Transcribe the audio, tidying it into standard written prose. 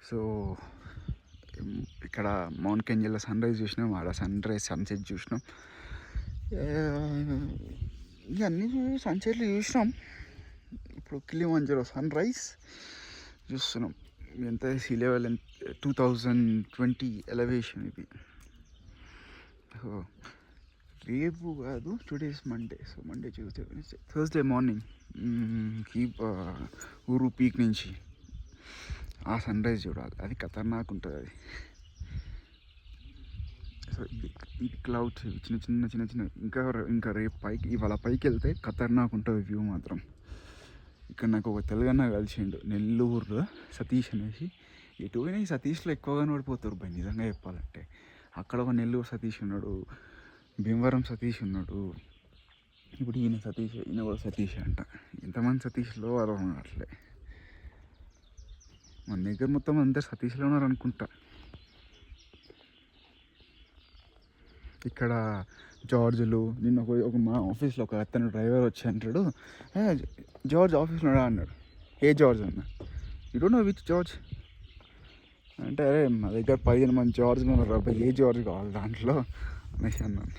So ఇక్కడ mount కెంజల్లో sun rise చూసినాం, ఆడ సన్సెట్ చూసినాం. ఇవన్నీ సన్సెట్లు చూసినాం. ఇప్పుడు కిలిమంజారో సన్ రైజ్ చూస్తున్నాం. ఎంత సీ లెవెల్ 2020 ఎలివేషన్ ఇది. సో రేపు కాదు, today is Monday. So Monday, Tuesday, Wednesday, Thursday morning ఊరు పీక్ నుంచి ఆ సన్ రైజ్ చూడాలి. అది ఖతర్నాక్ ఉంటుంది అది. సో ఇది క్లౌడ్స్ చిన్న చిన్న చిన్న చిన్న ఇంకా రేపు పైకి ఇవాళ పైకి వెళ్తే ఖతర్నాక్ ఉంటుంది వ్యూ మాత్రం. ఇక్కడ నాకు ఒక తెలుగన్న కలిసిండు, నెల్లూరు సతీష్ అనేసి. ఎటు పోయినా ఈ సతీష్లో ఎక్కువగా ఓడిపోతారు భయ్, నిజంగా చెప్పాలంటే. అక్కడ ఒక నెల్లూరు సతీష్ ఉన్నాడు, భీమవరం సతీష్ ఉన్నాడు, ఇప్పుడు ఈయన సతీష్, ఈయన కూడా సతీష్ అంట. ఎంతమంది సతీష్లో అర్థం అట్లే. మన దగ్గర మొత్తం అందరు సతీష్లో ఉన్నారు అనుకుంటా. ఇక్కడ జార్జ్లు నిన్న ఒక మా ఆఫీస్లో ఒక అతను డ్రైవర్ వచ్చి అంటాడు, జార్జ్ ఆఫీస్లో అన్నాడు. ఏ జార్జ్ అన్న? You don't know which George అంటే, అరే మా దగ్గర 15 మంది జార్జ్ ఉన్నారు, ఏ జార్జ్ కావాలి దాంట్లో అనేసి అన్నాను.